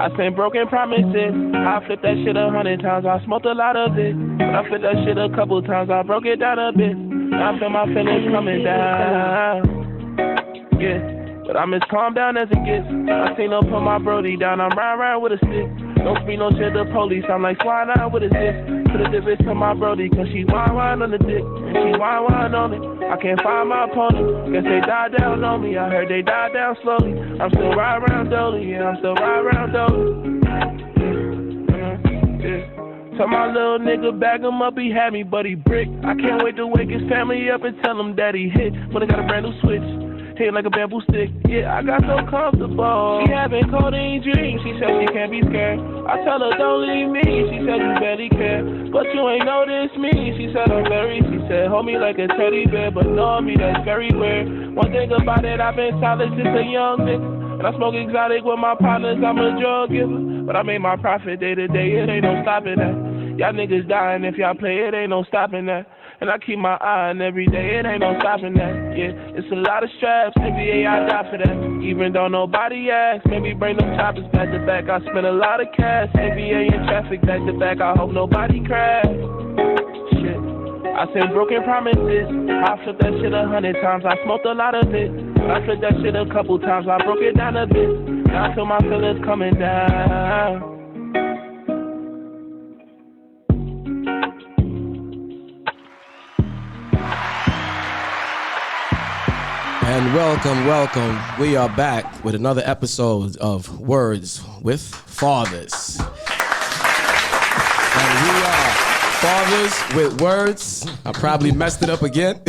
I seen broken promises. I flipped that shit 100 times. I smoked a lot of it. But I flipped that shit a couple times. I broke it down a bit. Now I feel my feelings coming down. Yeah, but I'm as calm down as it gets. I seen them put my brody down. I'm round with a stick. Don't speak no shit to police. I'm like swine out with a stick. Put a dip to my brody, cause she wine on the dick. And she wine on it. I can't find my opponent. Guess they died down on me. I heard they died down slowly. I'm still right around Dolly. Yeah, I'm still right around Dolly. Tell my little nigga bag him up, he had me, but he brick. I can't wait to wake his family up and tell him that he hit. When I got a brand new switch, hit like a bamboo stick. Yeah, I got so comfortable. She having codeine dreams, she said she can't be scared. I tell her don't leave me, she said you barely care. But you ain't noticed me, she said I'm very. She said hold me like a teddy bear, but knowing me that's very weird. One thing about it, I've been solid since a young nigga. And I smoke exotic with my partners, I'm a drug giver. But I made my profit day to day, it ain't no stopping that. Y'all niggas dying if y'all play, it ain't no stopping that. And I keep my eye on every day, it ain't no stopping that. Yeah, it's a lot of straps, NBA, I die for that. Even though nobody asks, maybe bring them choppers back to back. I spend a lot of cash, NBA in traffic back to back. I hope nobody crash. Shit, I seen broken promises. I flipped that shit 100 times, I smoked a lot of it. But I flipped that shit a couple times, I broke it down a bit. Now I feel my feelings coming down. And welcome. We are back with another episode of Words with Fathers. And we are fathers with words. I probably messed it up again.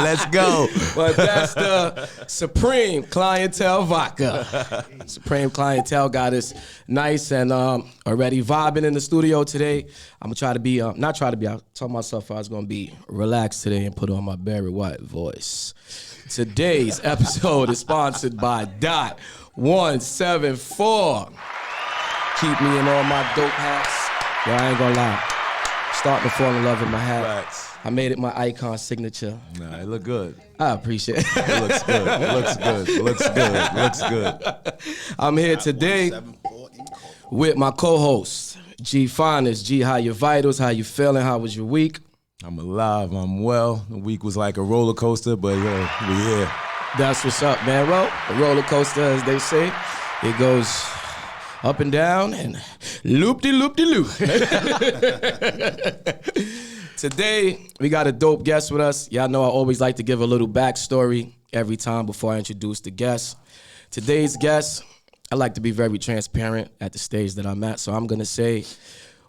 Let's go. But that's the Supreme Clientele Vodka. Supreme Clientele got us nice and already vibing in the studio today. I'm going to try to be, I told myself I was going to be relaxed today and put on my Barry White voice. Today's episode is sponsored by Dot 174. Keep me in all my dope hats. Yo, I ain't gonna lie. Starting to fall in love with my hat. Right. I made it my icon signature. Nah, it look good. I appreciate it. It looks good. It looks good. It looks good. It looks good. I'm here today with my co-host, G Finest. G, how your vitals? How you feeling? How was your week? I'm alive. I'm well. The week was like a roller coaster, but we here. That's what's up, man. Well, a roller coaster, as they say, it goes up and down and loop-de-loop-de-loop. Today, we got a dope guest with us. Y'all know I always like to give a little backstory every time before I introduce the guest. Today's guest, I like to be very transparent at the stage that I'm at, so I'm going to say,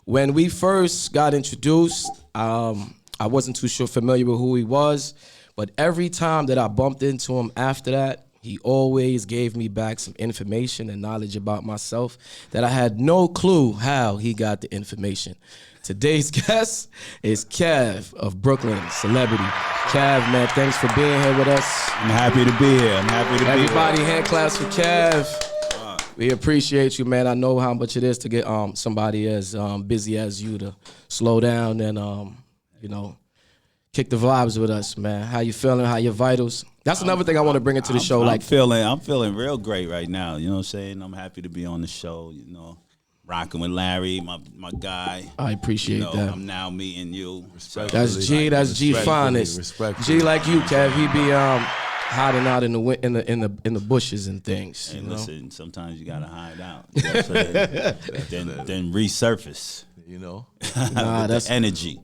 when we first got introduced, I wasn't too familiar with who he was, but every time that I bumped into him after that, he always gave me back some information and knowledge about myself that I had no clue how he got the information. Today's guest is Kev of Brooklyn Celebrity. Kev, man, thanks for being here with us. I'm happy to be here. Everybody hand claps for Kev. We appreciate you, man. I know how much it is to get somebody as busy as you to slow down and, kick the vibes with us, man. How you feeling? How your vitals? That's another thing I want to bring into the show. I'm feeling real great right now. You know what I'm saying? I'm happy to be on the show, rocking with Larry, my guy. I appreciate that. I'm now meeting you. That's G Finest. G like you, Kev. He be hiding out in the bushes and things. Hey, listen, sometimes you gotta hide out. You know what I'm saying? then resurface. Nah, that's energy.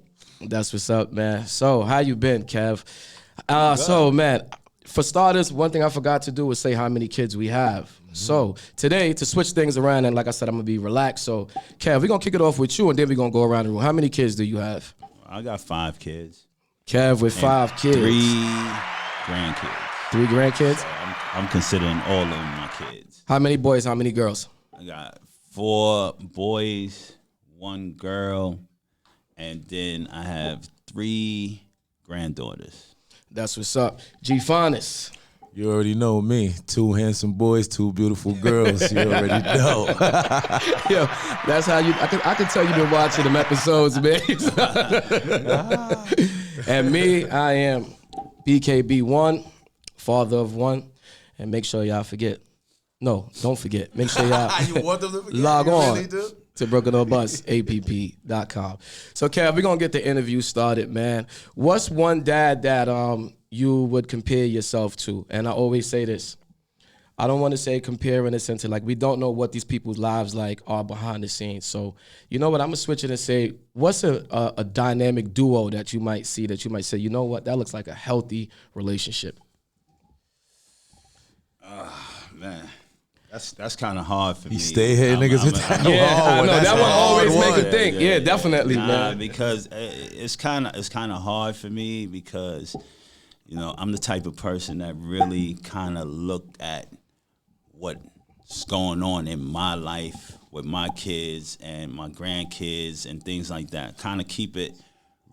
That's what's up, man. So, how you been, Kev? Man, for starters, one thing I forgot to do was say how many kids we have. Mm-hmm. So, today, to switch things around, and like I said, I'm going to be relaxed. So, Kev, we're going to kick it off with you, and then we're going to go around the room. How many kids do you have? I got 5 kids. Kev with 5 kids. 3 grandkids. 3 grandkids? So I'm considering all of them my kids. How many boys, how many girls? I got 4 boys, 1 girl, and then I have 3 granddaughters. That's what's up. G Finest. You already know me. 2 handsome boys, 2 beautiful girls. You already know. Yo, that's how you. I can tell you've been watching them episodes, man. And me, I am BKB1, father of 1, and make sure y'all forget No, don't forget. Make sure y'all You want them to forget? log You on really do? to BrooklynOnBusApp.com. So, Kev, we're going to get the interview started, man. What's one dad that you would compare yourself to? And I always say this. I don't want to say compare in a sense of like we don't know what these people's lives like are behind the scenes. So, you know what? I'm going to switch it and say, what's a dynamic duo that you might see that you might say, you know what? That looks like a healthy relationship. Man, that's kind of hard for me. Stay here, niggas. Yeah, I know. That one always make a thing. Yeah, definitely, man. Because it's kind of hard for me because, you know, I'm the type of person that really kind of look at what's going on in my life with my kids and my grandkids and things like that. Kind of keep it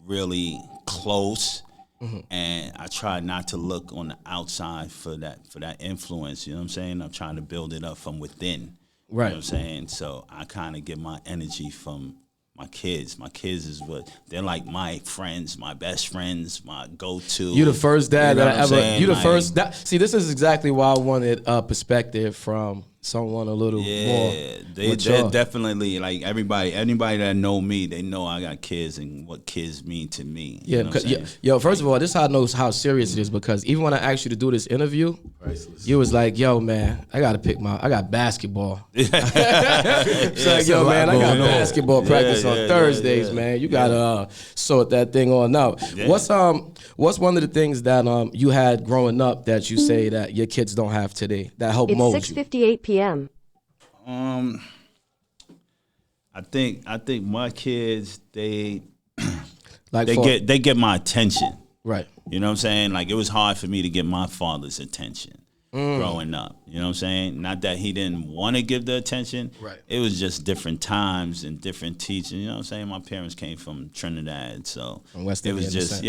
really close. Mm-hmm. And I try not to look on the outside for that influence, you know what I'm saying? I'm trying to build it up from within. Right. You know what I'm saying? So I kind of get my energy from my kids. My kids is they're like my friends, my best friends, my go-to. You the first dad that I ever. saying? You the Like, first. See, this is exactly why I wanted a perspective from someone a little more. They're definitely like anybody that know me, they know I got kids and what kids mean to me. Yeah, yo, first of all, this is how I know how serious it is because even when I asked you to do this interview, you was like, yo, man, I got basketball. It's like, yo, man, I got basketball practice on Thursdays, man. You gotta sort that thing on out. Yeah. What's one of the things that you had growing up that you say that your kids don't have today that helped mold you? It's 6:58 p.m. I think my kids they like they get my attention. Right. You know what I'm saying? Like it was hard for me to get my father's attention growing up. You know what I'm saying? Not that he didn't want to give the attention. Right. It was just different times and different teaching. You know what I'm saying? My parents came from Trinidad, so it was just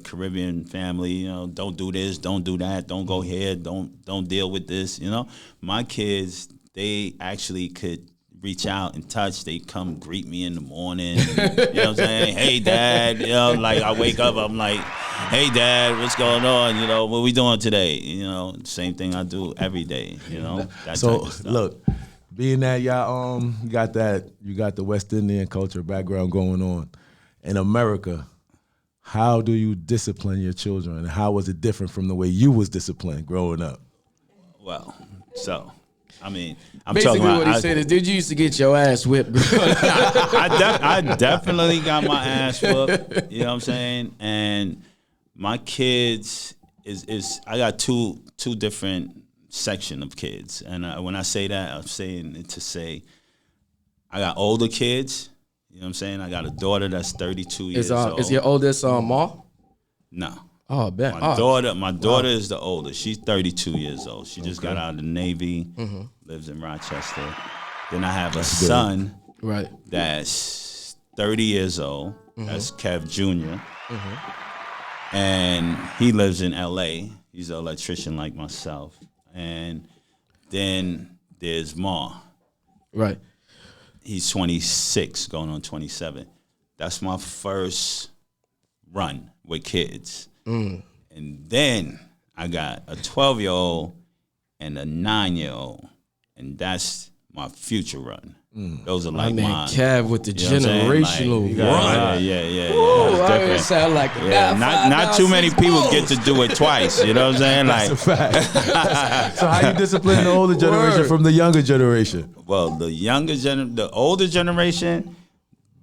Caribbean family. You know, don't do this, don't do that, don't go here, don't deal with this. You know, my kids they actually could reach out and touch. They come greet me in the morning. You know what I'm saying? Hey, Dad. You know, like I wake up, I'm like, hey, Dad, what's going on? You know, what we doing today? You know, same thing I do every day. You know, that so type of stuff. Look, being that y'all you got the West Indian culture background going on in America. How do you discipline your children? And how was it different from the way you was disciplined growing up? Well, so. I mean, I'm basically talking about. What he said is, did you used to get your ass whipped? I definitely got my ass whooped. You know what I'm saying? And my kids is I got two different section of kids, and when I say that, I'm saying it to say I got older kids. You know what I'm saying? I got a daughter that's 32 years old. Is your oldest Ma? No. Oh, bet. My daughter is the oldest. She's 32 years old. She just got out of the Navy, lives in Rochester. Then I have a son that's 30 years old. That's Kev Jr. And he lives in L.A. He's an electrician like myself. And then there's Ma. Right. He's 26, going on 27. That's my first run with kids. And then I got a 12-year-old and a 9-year-old, and that's my future run. Those are like mine. Kev with the generational run. Yeah. Ooh, I sound like not too many people get to do it twice. You know what I'm saying? Like, that's a fact. So how you discipline the older generation from the younger generation? Well, the older generation,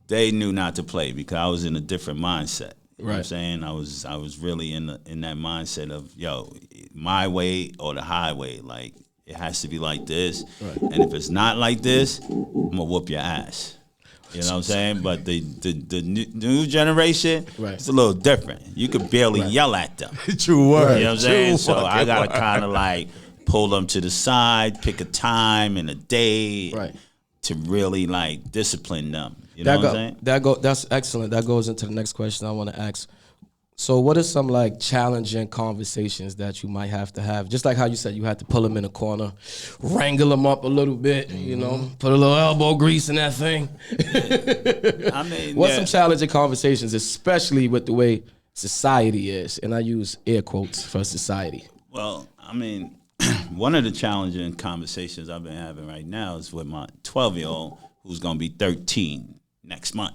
they knew not to play because I was in a different mindset. You know what I'm saying? I was really in that mindset of, yo, my way or the highway. Like, it has to be like this. Right. And if it's not like this, I'm going to whoop your ass. You know what I'm saying? But the new generation, it's a little different. You could barely yell at them. True word. You know what I'm saying? So I got to kind of like pull them to the side, pick a time and a day to really like discipline them. You know what I'm saying? That's excellent. That goes into the next question I want to ask. So what are some like challenging conversations that you might have to have? Just like how you said you had to pull them in a corner, wrangle them up a little bit, you know, put a little elbow grease in that thing. I mean, what's some challenging conversations, especially with the way society is? And I use air quotes for society. Well, I mean, one of the challenging conversations I've been having right now is with my 12-year-old who's going to be 13 next month.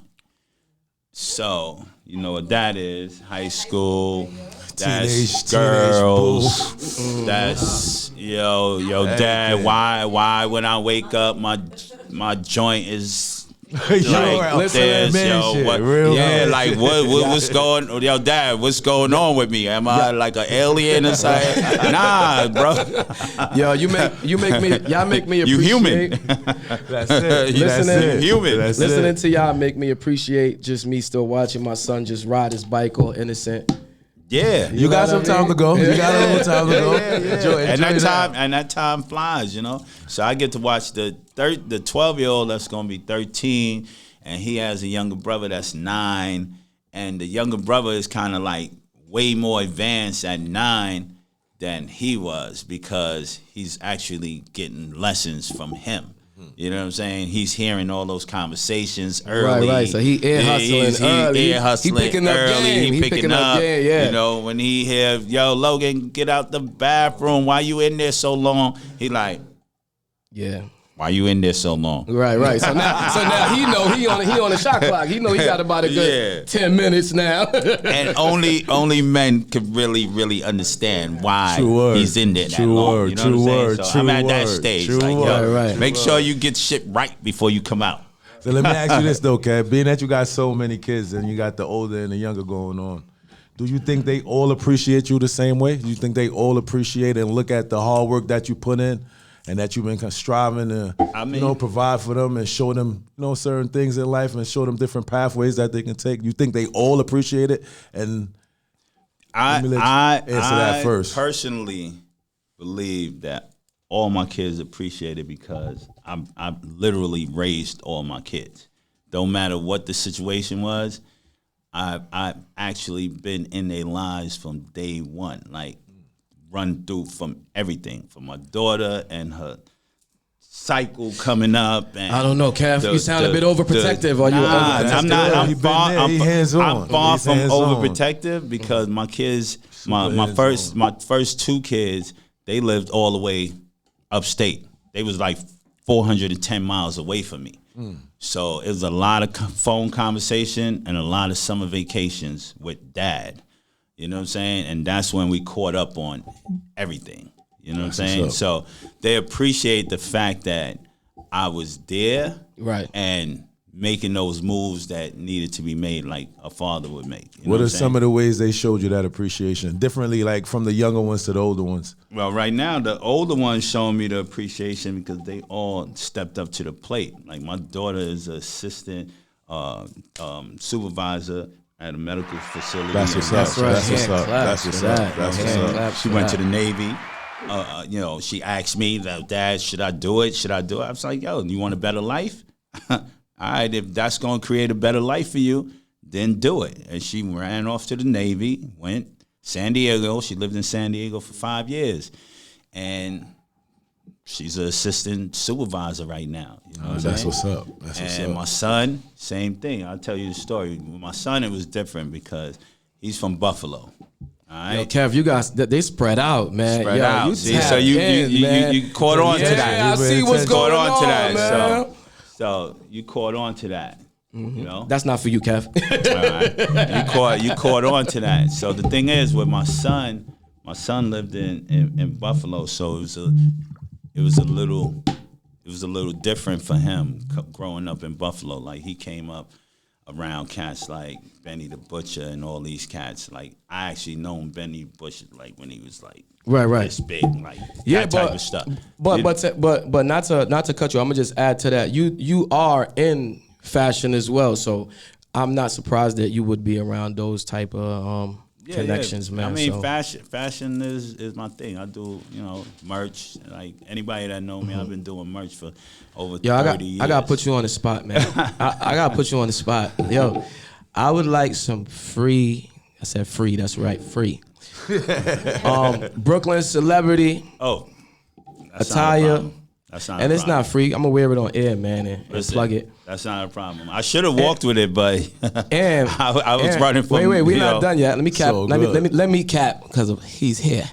So, you know what that is, high school, that's girls, that's, dad, why when I wake up, my joint is like this, what's going, dad, what's going on with me? Am I like an alien or something? Nah, bro. Yo, y'all make me appreciate. You human. That's it. Listening to y'all make me appreciate just me still watching my son just ride his bike all innocent. Yeah, you got some time to go. You got a little time to go. And that time flies, So I get to watch the 12-year-old that's gonna be 13, and he has a younger brother that's 9, and the younger brother is kind of like way more advanced at 9 than he was because he's actually getting lessons from him. You know what I'm saying? He's hearing all those conversations early. Right. So he ear hustling early. He ear hustling he picking up early. Game. He picking up. Yeah. When he hear, yo, Logan, get out the bathroom. Why you in there so long? He like, yeah. Why you in there so long? Right. So now he know he on the shot clock. He know he got about a good 10 minutes now. And only men could really understand why he's in there that long. You know what I'm saying? So I'm at that stage. Right. Make sure you get shit right before you come out. So let me ask you this though, Kev. Being that you got so many kids and you got the older and the younger going on, do you think they all appreciate you the same way? Do you think they all appreciate and look at the hard work that you put in? And that you've been striving to, provide for them and show them, certain things in life and show them different pathways that they can take. You think they all appreciate it? And answer that first. I personally believe that all my kids appreciate it because I've literally raised all my kids. Don't matter what the situation was, I've actually been in their lives from day one. Like, run through from everything, from my daughter and her cycle coming up. And I don't know, Kev. You sound a bit overprotective. Are you? I'm not. I'm far from overprotective because my kids, my first 2 kids, they lived all the way upstate. They was like 410 miles away from me. So it was a lot of phone conversation and a lot of summer vacations with dad. You know what I'm saying? And that's when we caught up on everything. You know what I'm saying? So they appreciate the fact that I was there, right, and making those moves that needed to be made like a father would make. What are some of the ways they showed you that appreciation? Differently, like from the younger ones to the older ones? Well, right now, the older ones showing me the appreciation because they all stepped up to the plate. Like my daughter is an assistant supervisor at a medical facility. That's what's up. She went to the Navy. She asked me, Dad, should I do it? I was like, yo, you want a better life? All right, if that's going to create a better life for you, then do it. And she ran off to the Navy, went San Diego. She lived in San Diego for 5 years. And she's an assistant supervisor right now. You know that's what's up. And my son, same thing. I'll tell you the story. With my son, it was different because he's from Buffalo. All right. Yo, Kev, you guys, they spread out, man. Spread out. You see, so you caught on to that. I see what's going on to that, man. So you caught on to that. Mm-hmm. You know? That's not for you, Kev. All right. You caught on to that. So the thing is, with my son lived in Buffalo, so it was a little different for him growing up in Buffalo. Like he came up around cats like Benny the Butcher and all these cats. Like I actually known Benny Butcher like when he was like right this big, like that type of stuff. But not to cut you. I'm gonna just add to that. You are in fashion as well, so I'm not surprised that you would be around those type of connections, man. I mean, so. fashion is my thing. I do, merch. Like anybody that know me, I've been doing merch for over 30 years. I gotta put you on the spot, man. I gotta put you on the spot. Yo, I would like some free. I said free. That's right, free. Brooklyn celebrity. Oh, attire. And it's not free. I'm gonna wear it on air, man, and plug it. That's not a problem. I should have walked with it, but I was running from. Wait, we're not done yet. Let me cap. So let me cap because he's here.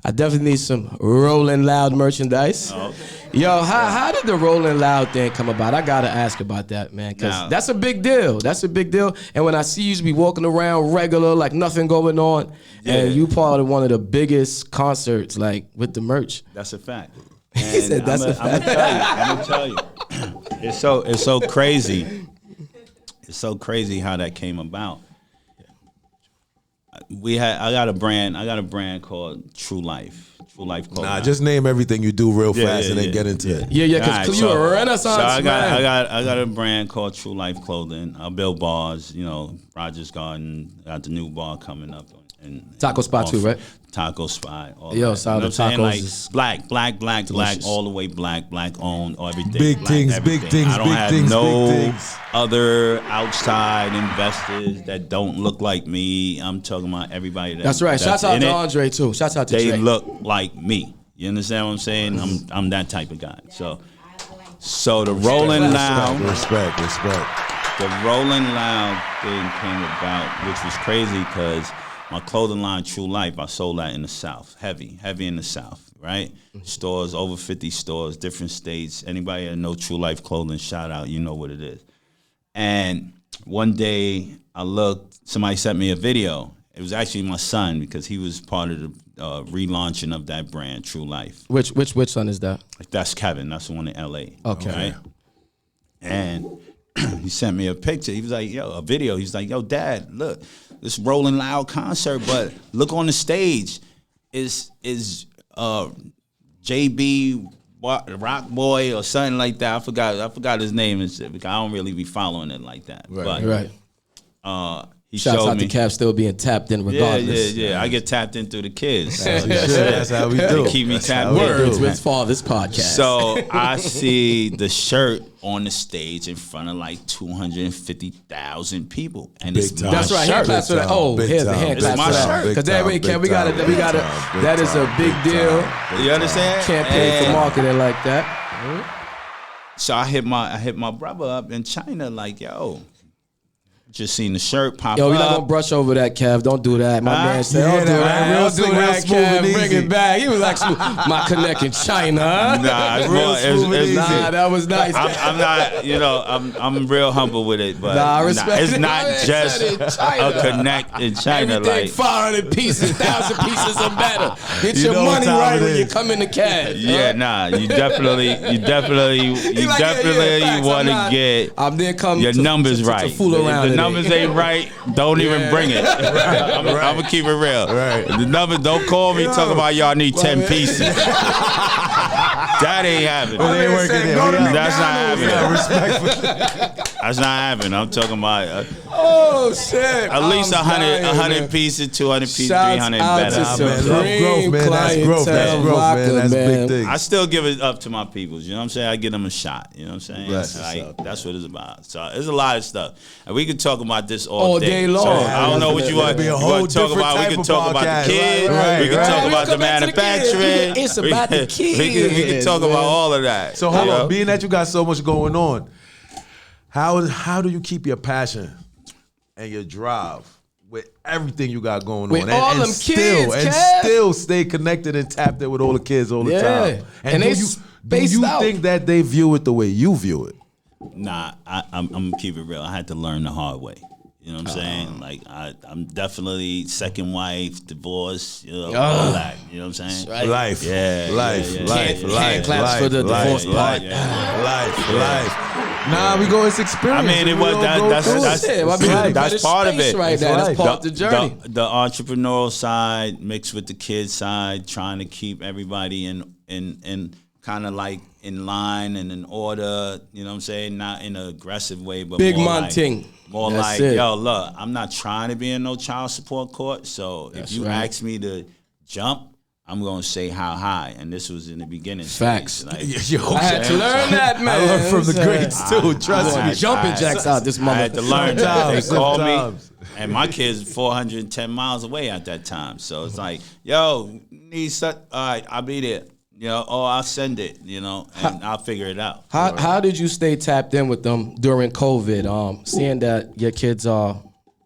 I definitely need some Rolling Loud merchandise. Oh, okay. Yo, how did the Rolling Loud thing come about? I gotta ask about that, man, because that's a big deal. That's a big deal. And when I see you be walking around regular, like nothing going on, and you part of one of the biggest concerts, like with the merch. That's a fact. He said that's a fact. I'm gonna tell you. It's so crazy. It's so crazy how that came about. I got a brand called True Life. True Life clothing. Nah, just name everything you do real fast and then get into it. Yeah, because you're a Renaissance man. I got a brand called True Life Clothing. I build bars, Rogers Garden, got the new bar coming up. And taco spot too, right? Taco spot. Yo, solid tacos. Like black, all the way black owned, everything. Big things. I don't have no other outside investors that don't look like me. I'm talking about everybody that's right. Shouts out to Andre too. Shouts out to Jay. They look like me. You understand what I'm saying? I'm that type of guy. So the Rolling Loud. Respect. The Rolling Loud thing came about, which was crazy because my clothing line, True Life, I sold that in the South, heavy in the South, right? Stores, over 50 stores, different states. Anybody that know True Life Clothing, shout out, you know what it is. And one day I looked, somebody sent me a video. It was actually my son because he was part of the relaunching of that brand, True Life. Which son is that? That's Kevin. That's the one in L.A. Okay. Right? And he sent me a picture. He was like, a video. He's like, Dad, look. This Rolling Loud concert, but look on the stage. Is JB Rock Boy or something like that? I forgot his name and shit because I don't really be following it like that. Right. He shouts showed out me. to Cav still being tapped in regardless. Yeah. I get tapped in through the kids. That's how we do. They keep me tapped in. Words with Father's podcast. So I see the shirt on the stage in front of like 250,000 people, and it's my that's right. Hand claps for that. Oh, here's the hand claps for that. Because we got it. That is a big deal. You understand? Can't pay for marketing like that. So I hit my brother up in China like, just seen the shirt pop up. We're not gonna brush over that, Kev. Don't do that. My man said, don't do that, Kev. Bring it back. He was like, my connect in China. Nah, that was nice. I'm not, I'm real humble with it, but it's not just a connect in China. Everything 500 pieces, 1,000 pieces or better. Get your money right when you come in the cash. Yeah, you definitely want to get your numbers right. Fool around. Numbers ain't right, don't even bring it. I'm gonna keep it real. The numbers, don't call me talking about y'all need 10 pieces. That ain't happening. That's not happening. That's not happening. I'm talking about shit. At least 100 pieces, 200 pieces, 300 better. Love growth, man. That's growth, man. That's big thing. I still give it up to my peoples. You know what I'm saying? I give them a shot. You know what I'm saying? That's what it's about. So there's a lot of stuff, and we could talk about this all day long. So I don't know what you want to talk about. We can talk about the kids. We can talk about the manufacturing. It's about the kids. We can talk about all of that. So hold on. Being that you got so much going on, how do you keep your passion and your drive with everything you got going on, and still stay connected and tapped in with all the kids all the time? And do you think that they view it the way you view it? Nah, I'm gonna keep it real. I had to learn the hard way. You know what I'm saying? Like I'm definitely second wife, divorce, all that. You know what I'm saying? Right. Life. Hand claps for the divorce part. Life. Nah, we go. It's experience. I mean, that's part of it. Right now, that's part of the journey. The entrepreneurial side mixed with the kid side, trying to keep everybody in kind of like in line and in order. You know what I'm saying? Not in an aggressive way, but big monting. More like, yo, look, I'm not trying to be in no child support court. So if you ask me to jump, I'm going to say how high. And this was in the beginning. Facts. Like, I had to learn that, man. I learned from the greats, too. Trust me. Jumping jacks out this mother. I had to learn that. They called me. And my kid's 410 miles away at that time. So it's like, yo, need such. All right, I'll be there. You know, or I'll send it, you know, and I'll figure it out. How did you stay tapped in with them during COVID? Seeing that your kids are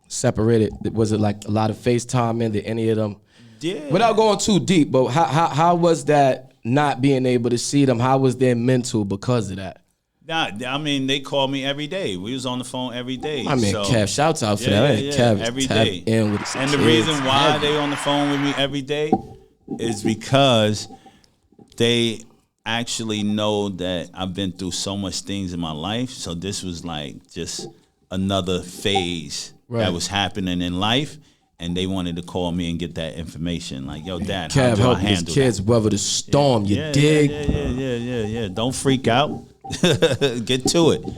separated, was it like a lot of FaceTime? Did any of them? Yeah. Without going too deep, but how was that not being able to see them? How was their mental because of that? Nah, I mean, they call me every day. We was on the phone every day. I mean, Kev, shouts out for that. Kev, every day. In with and the reason why they on the phone with me every day is because they actually know that I've been through so much things in my life. So this was like just another phase that was happening in life. And they wanted to call me and get that information. Like, yo, Dad, how do I handle his kids weather the storm. You dig? Yeah. Don't freak out. Get to it. You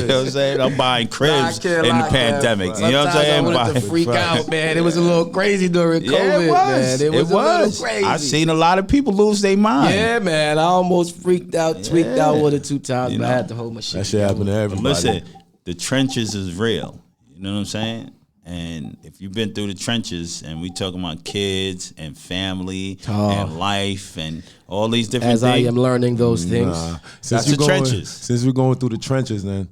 know what I'm saying? I'm buying cribs in the pandemic. You know what I'm saying? I wanted to freak out, man. It was a little crazy during COVID, man. It was a little crazy. I've seen a lot of people lose their mind. Yeah, man. I almost freaked out, tweaked out with it 2 times, but I had to hold my shit. That shit happened to everybody. But listen, the trenches is real. You know what I'm saying? And if you've been through the trenches, and we talking about kids and family and life and all these different things. As I am learning those things. That's the trenches. Since we're going through the trenches, then,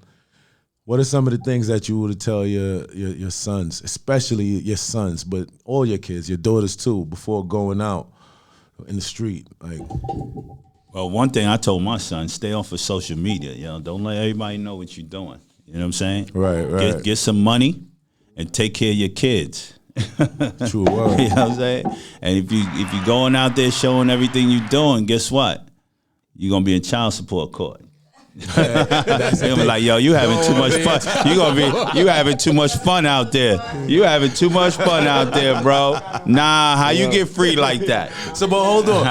what are some of the things that you would tell your sons, especially your sons, but all your kids, your daughters too, before going out in the street? Like, well, one thing I told my son, stay off of social media. You know, don't let everybody know what you're doing. You know what I'm saying? Right. Get some money. And take care of your kids. True word. You know what I'm saying? And if you going out there showing everything you're doing, guess what? You're gonna be in child support court. You're gonna be like, yo, you having too much fun. You having too much fun out there. You having too much fun out there, bro. Nah, how you get free like that? So, but hold on.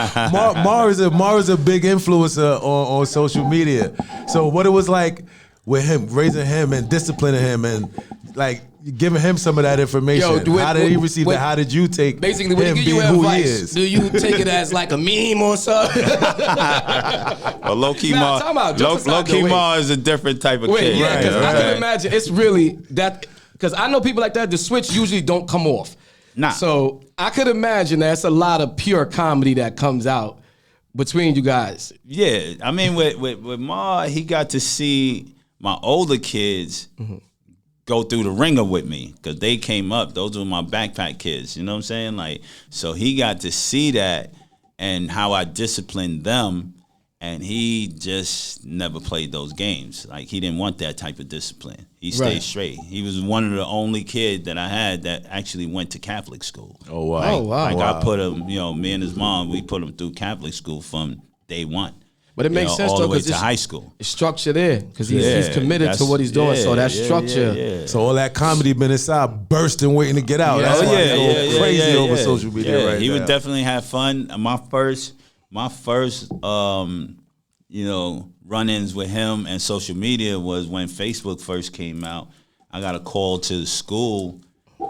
Mar is a big influencer on social media. So what it was like with him, raising him and disciplining him and like giving him some of that information. How did he receive that? How did you take basically when him he give being you who advice, he is? do you take it as like a meme or something? Well, low-key Ma is a different type of kid. Yeah, because I can imagine it's really that, because I know people like that, the switch usually don't come off. Nah. So I could imagine that's a lot of pure comedy that comes out between you guys. Yeah, I mean with Ma, he got to see my older kids go through the ringer with me because they came up. Those were my backpack kids. You know what I'm saying? Like, so he got to see that and how I disciplined them, and he just never played those games. Like, he didn't want that type of discipline. He stayed straight. He was one of the only kids that I had that actually went to Catholic school. Oh, wow. I put him, you know, me and his mom, we put him through Catholic school from day one. But it makes sense all though, the way because to high school. It's structure there because he's committed to what he's doing. So that structure. Yeah. So all that comedy been inside, bursting, waiting to get out. That's why he's going crazy over social media right now. He would definitely have fun. My first, run-ins with him and social media was when Facebook first came out. I got a call to the school.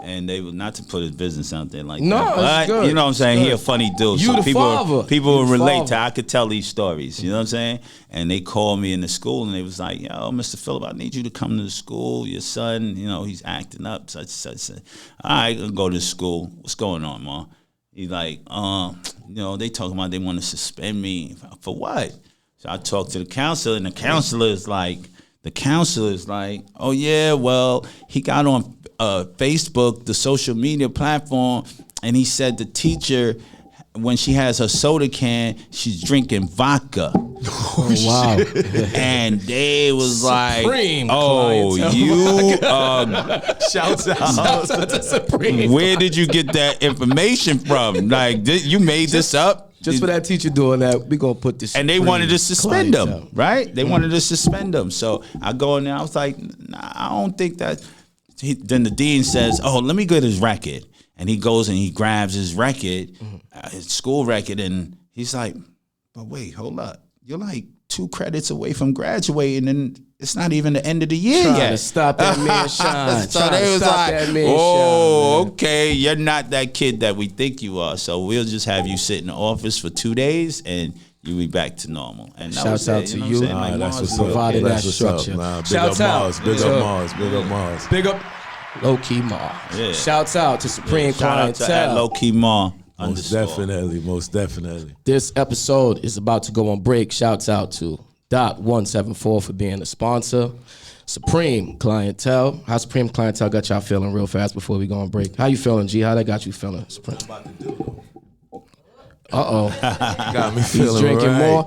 And they were not to put his business out there like that. But good. You know what I'm saying? He a funny dude. You so the father. People will relate to. I could tell these stories. You know what I'm saying? And they called me in the school and they was like, "Yo, Mr. Phillip, I need you to come to the school. Your son, you know, he's acting up. Such. All right, I'll go to school. What's going on, Ma?" He's like, they talking about they want to suspend me for what? So I talked to the counselor, and the counselor is like, "Oh yeah, well, he got on Facebook, the social media platform, and he said the teacher, when she has her soda can, she's drinking vodka." Oh, wow. And they was Supreme like, "Oh, you Shouts out to Supreme. Where did you get that information from? Like, you made this up?" Just for that teacher doing that, we gonna put this. And they wanted to suspend him, right? They wanted to suspend him. So I go in there, I was like, "Nah, I don't think that." Then the dean says, "Oh, let me get his record." And he goes and he grabs his record, his school record, and he's like, "But wait, hold up. You're like 2 credits away from graduating, and it's not even the end of the year Trying yet." to stop that man shine. So they was like, okay, you're not that kid that we think you are. So we'll just have you sit in the office for 2 days, and you'll be back to normal." And shouts out to you. That's what's providing that structure. Shouts out. Big up Mars. Big up low-key Ma. Yeah. Shouts out to Supreme Shout out to Clientele. low-key Ma. Most definitely. This episode is about to go on break. Shouts out to Dot174 for being a sponsor. Supreme Clientele. How Supreme Clientele got y'all feeling real fast before we go on break? How you feeling, G? How that got you feeling, Supreme? Got me feeling He's drinking right. more.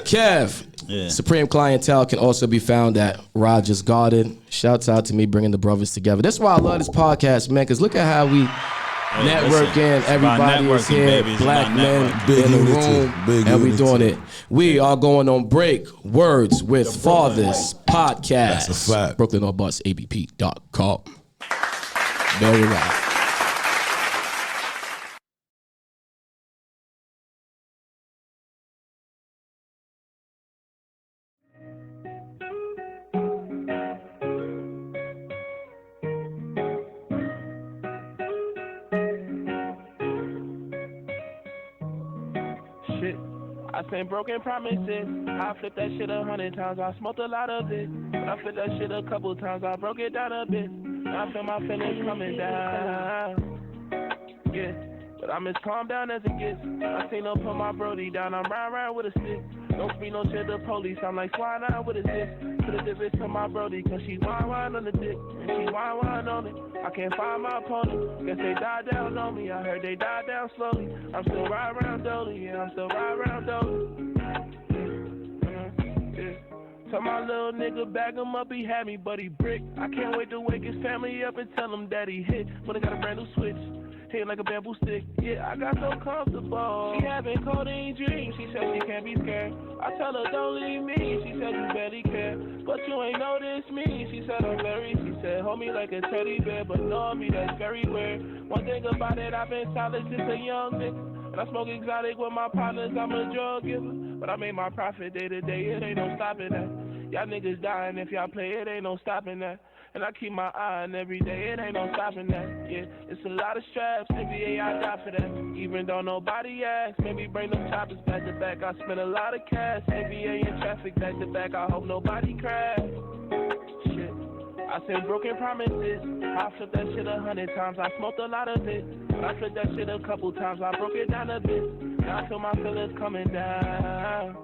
Kev, Supreme Clientele can also be found at Rogers Garden. Shouts out to me bringing the brothers together. That's why I love this podcast, man, because look at how we networking. Everybody is here. Baby. Black men Big in the unity. room. Big and we unity. doing it. We are going on break. Words with Fathers podcast. That's a fact. BrooklynOrbusABP.com. Very right. Shit. I seen broken promises. I flipped that shit 100 times. I smoked a lot of it. I flipped that shit a couple times. I broke it down a bit. Now I feel my feelings coming down. Yeah. But I'm as calm down as it gets. I seen them put my brody down. I'm round with a stick. Don't speak no shit to police. I'm like swine out with a stick. Put a dip to my brody, cause she wine on the dick. And she wine on it. I can't find my opponent. Guess they died down on me. I heard they died down slowly. I'm still right around Dolly. Yeah, I'm still right around Dolly. Tell my little nigga, bag him up, he had me, but he brick. I can't wait to wake his family up and tell him that he hit. But I got a brand new switch, hitting like a bamboo stick. Yeah, I got so comfortable. She having codeine dreams, she said she can't be scared. I tell her, don't leave me, she said you barely care. But you ain't noticed me, she said I'm very. She said, hold me like a teddy bear, but know me, that's very weird. One thing about it, I've been solid since a young nigga. And I smoke exotic with my partners, I'm a drug giver. But I made my profit day to day, it ain't no stopping that. Y'all niggas dying if y'all play, it ain't no stopping that. And I keep my eye on every day, it ain't no stopping that. Yeah, it's a lot of straps, NBA I die for that. Even though nobody asks, maybe bring them choppers back to back. I spend a lot of cash, NBA in traffic back to back. I hope nobody crash. Shit. I seen broken promises. I flipped that shit 100 times. I smoked a lot of it. I flipped that shit a couple times. I broke it down a bit. Now I feel my feelings coming down.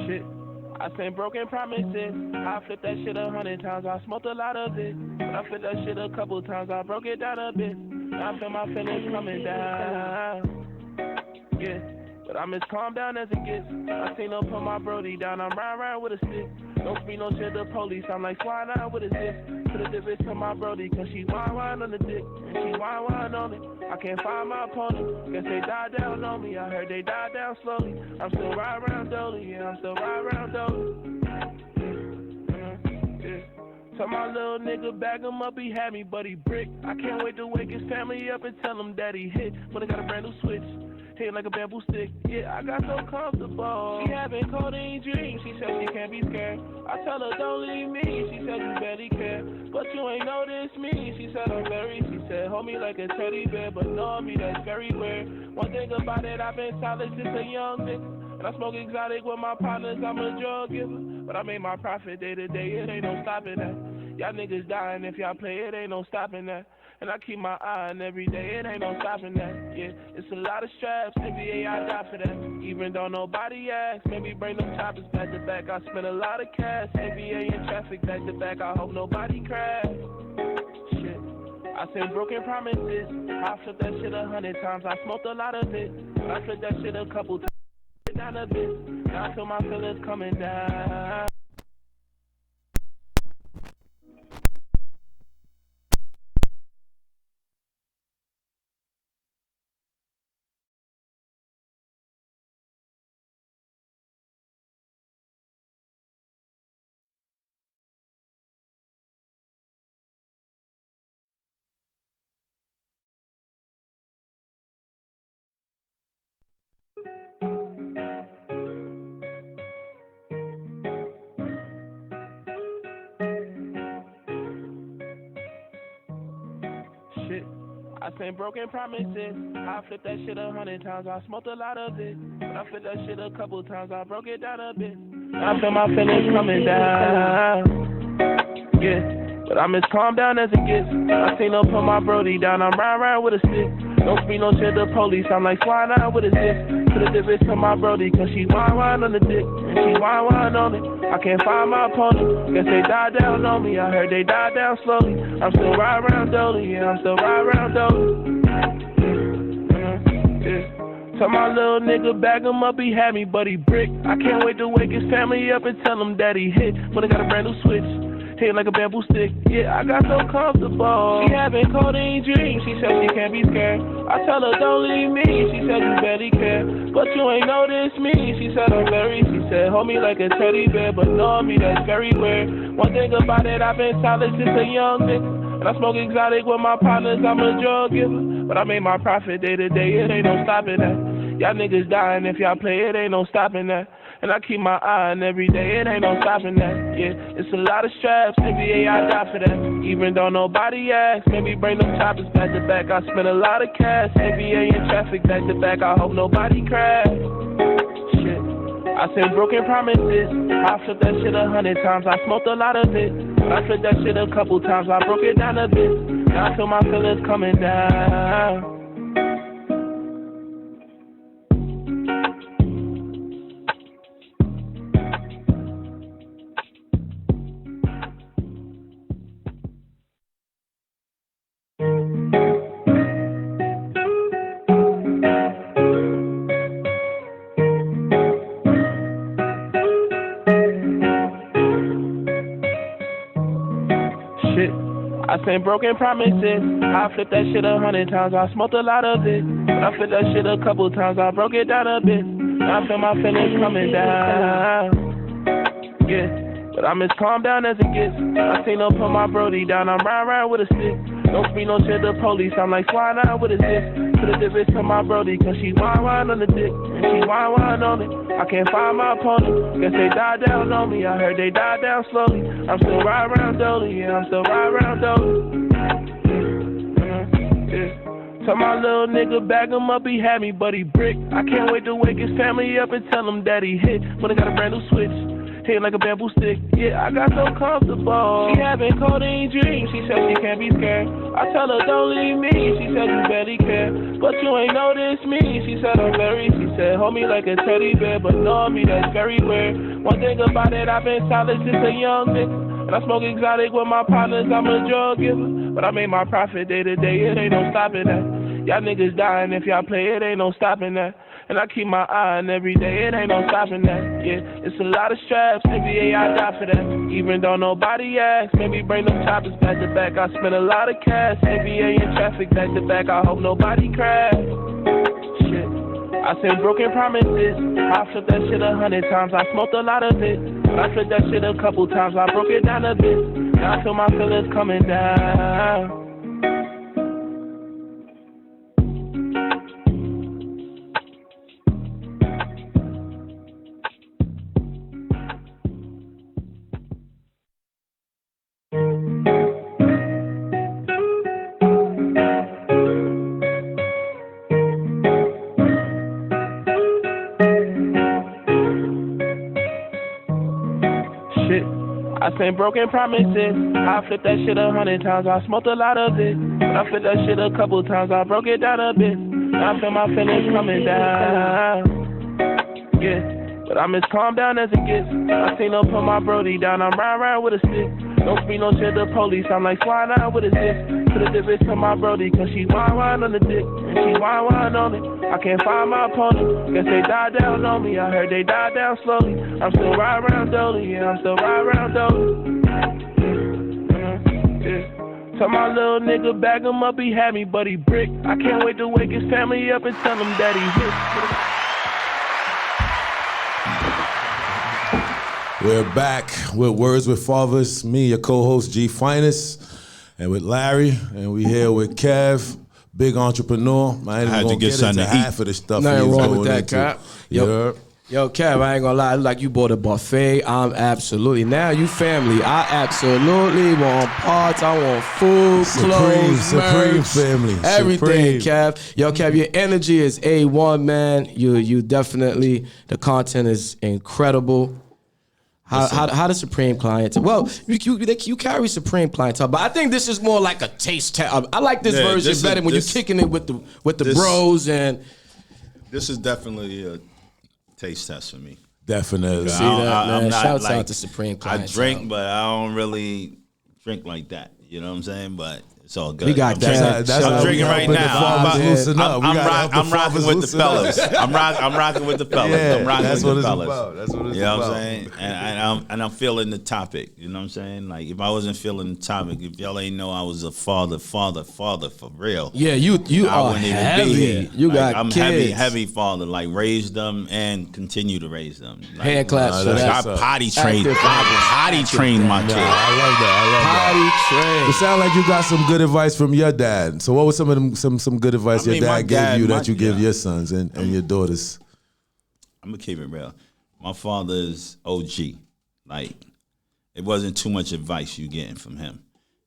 Shit. I seen broken promises. I flipped that shit 100 times. I smoked a lot of it. I flipped that shit a couple times. I broke it down a bit. Now I feel my feelings coming down. Yeah. But I'm as calm down as it gets. I seen them put my brody down. I'm round with a stick. Don't speak no shit to police. I'm like swine out with a stick. Put a dip to my brody, cause she wine on the dick. And she wine on it. I can't find my opponent. Guess they died down on me. I heard they died down slowly. I'm still right around Dolly. Yeah, I'm still right around Dolly. Tell my little nigga, bag him up, he had me, but he brick. I can't wait to wake his family up and tell him that he hit. But I got a brand new switch, hitting like a bamboo stick. Yeah, I got so comfortable. She having codeine dreams, she said she can't be scared. I tell her, don't leave me, she said you barely care. But you ain't noticed me, she said I'm very. She said, hold me like a teddy bear, but know me, that's very weird. One thing about it, I've been solid since a young nigga. And I smoke exotic with my partners, I'm a drug giver. But I made my profit day to day, it ain't no stopping that. Y'all niggas dying if y'all play, it ain't no stopping that. And I keep my eye on every day, it ain't no stopping that. Yeah, it's a lot of straps, NBA I die for that. Even though nobody asks, maybe bring them choppers back to back. I spend a lot of cash, NBA in traffic back to back. I hope nobody crash. Shit. I seen broken promises. I flipped that shit 100 times. I smoked a lot of it. I flipped that shit a couple times. Down a bit. Now I feel my feelings coming down. I seen broken promises. I flipped that shit 100 times. I smoked a lot of it. But I flipped that shit a couple times. I broke it down a bit. I feel my feelings coming down. Yeah. But I'm as calm down as it gets. I seen them put my brody down. I'm round with a stick. Don't speak no shit to the police. I'm like, why not with a dick? To the bitch to my brody, cause she whine on the dick. And she whine on it. I can't find my opponent. Guess they died down on me. I heard they died down slowly. I'm still right around Dolly. Yeah, I'm still right around Dolly. Yeah. Tell my little nigga, bag him up, he had me, but he brick. I can't wait to wake his family up and tell him that he hit. When I got a brand new switch. Hit like a bamboo stick, yeah, I got so comfortable. She having codeine dreams, she said she can't be scared. I tell her don't leave me, she said you barely care. But you ain't noticed me, she said I'm very. She said hold me like a teddy bear, but knowing me that's very weird. One thing about it, I've been solid since a young nigga. And I smoke exotic with my partners, I'm a drug giver. But I made my profit day to day, it ain't no stopping that. Y'all niggas dying if y'all play, it ain't no stopping that. And I keep my eye on every day, it ain't no stopping that. Yeah, it's a lot of straps, NBA, I die for that. Even though nobody asks, maybe bring them choppers back to back. I spend a lot of cash, NBA in traffic back to back. I hope nobody crash. Shit, I seen broken promises. I flipped that shit 100 times. I smoked a lot of it. But I flipped that shit a couple times. I broke it down a bit. Now I feel my feelings coming down. I seen broken promises. I flipped that shit 100 times. I smoked a lot of it. But I flipped that shit a couple times. I broke it down a bit. Now I feel my feelings coming down. Yeah. But I'm as calm down as it gets. I seen them put my brody down. I'm round with a stick. Don't speak no shit to the police. I'm like, why not with a dick? To the bitch to my brody, cause she whine on the dick. And she whine on it. I can't find my opponent. Guess they died down on me. I heard they died down slowly. I'm still right around Dolly. Yeah, I'm still right around Dolly. Yeah. Tell my little nigga, bag him up, he had me, but he brick. I can't wait to wake his family up and tell him that he hit. When I got a brand new switch. Hit like a bamboo stick, yeah, I got so comfortable. She having codeine dreams, she said she can't be scared. I tell her don't leave me, she said you barely care. But you ain't noticed me, she said I'm very. She said hold me like a teddy bear, but knowing me that's very weird. One thing about it, I've been solid since a young nigga. And I smoke exotic with my partners, I'm a drug giver. But I made my profit day to day, it ain't no stopping that. Y'all niggas dying if y'all play, it ain't no stopping that. And I keep my eye on every day, it ain't no stopping that. Yeah, it's a lot of straps, NBA, I die for that. Even though nobody asks, maybe bring them choppers back to back. I spend a lot of cash, NBA in traffic back to back. I hope nobody crash. Shit, I seen broken promises. I flipped that shit 100 times. I smoked a lot of it. But I flipped that shit a couple times. I broke it down a bit. Now I feel my feelings coming down. I seen broken promises. I flipped that shit 100 times. I smoked a lot of it. But I flipped that shit a couple times. I broke it down a bit. Now I feel my feelings coming down. Yeah. But I'm as calm down as it gets. I seen them put my brody down. I'm round with a stick. Don't speak no shit to the police. I'm like, why not with a dick? To the bitch to my brody, cause she whine on the dick. And she whine on it. I can't find my opponent. Guess they died down on me. I heard they died down slowly. I'm still right around Dolly. Yeah, I'm still right around Dolly. Yeah. Tell my little nigga, bag him up, he had me, but he brick. I can't wait to wake his family up and tell him that he hit. We're back with Words with Fathers. Me, your co-host G Finest, and with Larry, and we here with Kev, big entrepreneur. I ain't even gonna get into half of the stuff. Nothing wrong with that, Cap. Yep. Yo, Kev, I ain't gonna lie. Like you bought a buffet. I'm absolutely now you family. I absolutely want parts. I want food, clothes, Supreme merch, family, everything. Supreme. Kev, yo, Kev, your energy is A1, man. You definitely the content is incredible. How the Supreme clientele? Well, you carry Supreme clientele, but I think this is more like a taste test. I like this version better when you're kicking it with the bros and. This is definitely a taste test for me. Definitely. See that, man. Shouts like, out to Supreme clientele. I drink, but I don't really drink like that. You know what I'm saying? But it's all good. We got that's I'm drinking right now. I'm rocking with the fellas. I'm rocking with the fellas. Yeah, I'm rocking that's with what the it's fellas. about. That's what it's you know about. what I'm saying? And I'm feeling the topic. You know what I'm saying? Like if I wasn't feeling the topic, if y'all ain't know I was a father for real. Yeah, you I are wouldn't even heavy. be here. You got I'm kids. heavy father. Like raised them and continue to raise them. Like, Hand claps for that. I potty trained. Active I potty trained my kids. I love that. Potty train. It sounds like you got some good advice from your dad. So what was some of them some good advice your my dad gave you dad, that you give your sons and your daughters? I'm gonna keep it real. My father's OG. Like it wasn't too much advice you getting from him.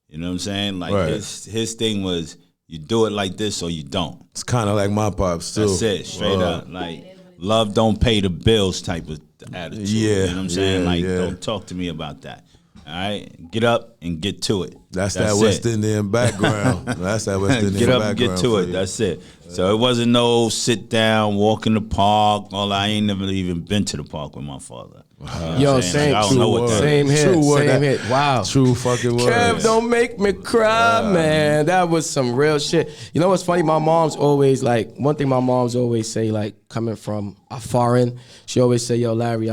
You know what I'm saying? Like Right. his thing was you do it like this or you don't. It's kind of like my pops too. That's it, straight up. Like love don't pay the bills type of attitude. Yeah, You know what I'm saying? yeah, Like yeah. don't talk to me about that. All right, get up and get to it. That's that West it. Indian background. That's that West Indian Get up background. and get to for it. you. That's it. So it wasn't no sit down, walk in the park. I ain't never even been to the park with my father. You know what Yo, I'm saying? same, Like, I don't know what that same is. hit, True word. same hit. Wow. True fucking word. Kev, don't make me cry, man. That was some real shit. You know what's funny? My mom's always like, one thing my mom's always say, like, coming from a foreign, she always say, yo, Larry,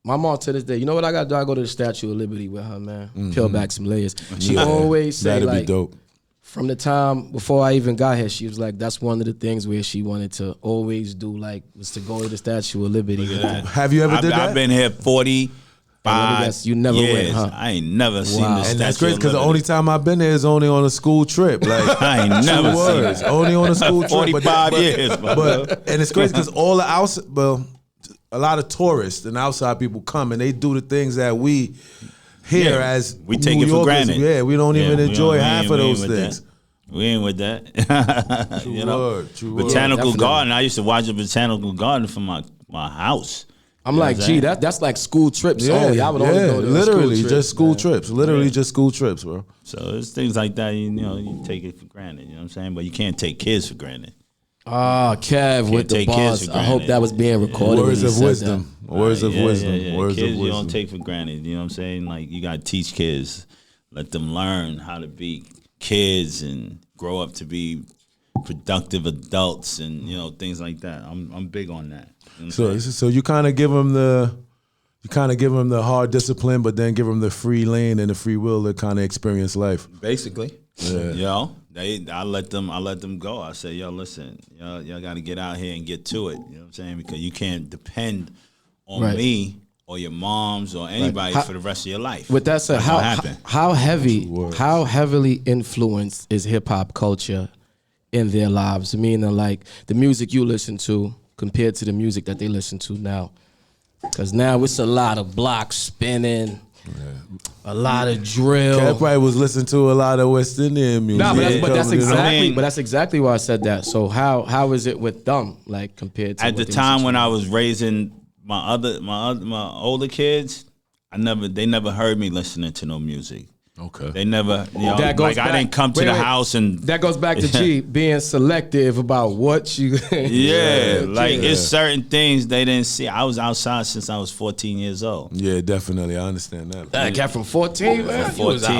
my mom to this day, you know what I got to do? I go to the Statue of Liberty with her, man. Peel back some layers. She always say, That'd like, be dope. from the time before I even got here, she was like, that's one of the things where she wanted to always do, like, was to go to the Statue of Liberty. Have you ever did that? I've been here 45 You never years. went, huh? I ain't never seen Wow. the Statue And that's crazy of because the Liberty. only time I've been there is only on a school trip. Like I ain't never true seen words. it. Only on a school trip. 45 years, But and it's crazy because all the outside, a lot of tourists and outside people come and they do the things that we here Yeah, as we take New it for Yorkers, granted. Yeah, we don't even we enjoy don't- we half ain't- of we ain't those with things. that. We ain't with that. True You know? word, true word. Botanical definitely. garden. I used to watch a botanical garden from my house. I'm You know like, what I'm gee, saying? that's like school trips only. I would only go to literally school trips, just school man. trips. Literally just school trips, bro. So it's things like that. You know, you take it for granted. You know what I'm saying? But you can't take kids for granted. Ah, Kev with the take kids bars. for I hope granted. that was being recorded. Words when you of said wisdom. Words of Yeah, wisdom. yeah, yeah. Words Kids of you wisdom. don't take for granted. You know what I'm saying? Like you gotta teach kids, let them learn how to be kids and grow up to be productive adults and things like that. I'm big on that. You know what I'm saying? So you kind of give them the hard discipline, but then give them the free lane and the free will to kind of experience life. Basically, I let them go. I say, yo, listen, y'all got to get out here and get to it. You know what I'm saying? Because you can't depend on Right. me or your moms or anybody How- for the rest of your life. With that said, Not how gonna happen. how heavily influenced is hip hop culture in their lives? Meaning, like the music you listen to compared to the music that they listen to now. Because now it's a lot of block spinning, a lot of drill. Cat probably was listening to a lot of West Indian music. No, but that's Coming in. exactly. mean- But that's exactly why I said that. So how is it with them, like compared to At what the they time listen when to? I was raising my older kids, they never heard me listening to no music. Okay. They never, That goes like I back- didn't come to wait, the wait. house and That goes back to G being selective about what you. yeah, like yeah. it's certain things they didn't see. I was outside since I was 14 years old. Yeah, definitely. I understand that. That cat from 14, man. From You was 14.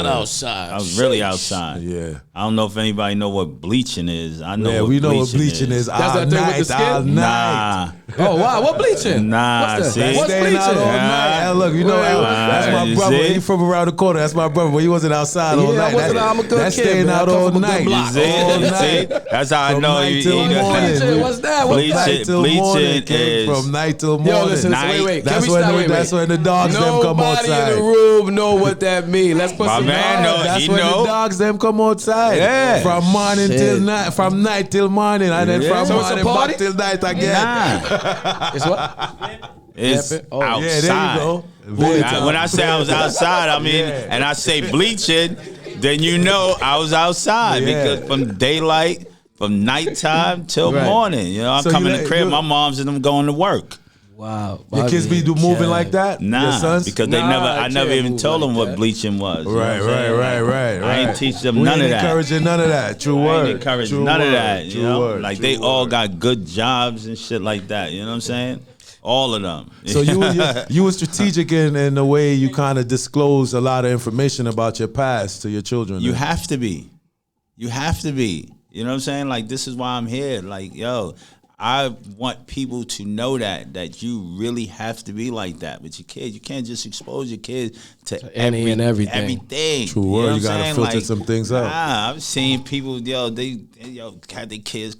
outside. I was really outside. Yeah. I don't know if anybody know what bleaching is. I know Yeah, what we know what bleaching bleaching is. That's All that thing with the night, all skin? night. Nah, Oh wow, what bleaching? Nah, What's see? that? What's Staying out all bleaching? night. And look, you know, Wait, that's my you brother. see? He from around the corner. That's my brother, but he wasn't outside all night. I'm a good that's kid, staying man. out all night. All night. That's how I know you morning. What's that? Bleaching is from night till morning. Yo, listen, wait. That's when the dogs them come outside. Nobody in the room know what that means. Let's put some man know. That's when the dogs them come outside. Yeah. From morning till night, from night till morning, and then from morning back till night again. Nah. It's what? It's outside. Yeah, there you go. When I say I was outside, I mean, and I say bleaching, then you know I was outside because from daylight, from nighttime till morning. You know, I'm coming to the crib, my mom's and them going to work. Wow. Your kids be moving like that? Nah, your sons? because I never even told them what bleaching was. Right. I ain't teach them none of that. Encouraging none of that. True word. I ain't encouraging none of that. You know, like they all got good jobs and shit like that. You know what I'm saying? All of them. So you were strategic in the way you kind of disclose a lot of information about your past to your children. You have to be. You have to be. You know what I'm saying? Like, this is why I'm here. Like, yo, I want people to know that you really have to be like that with your kids. You can't just expose your kids to any and everything. True word. You gotta filter some things out. Nah, I've seen people, they had their kids,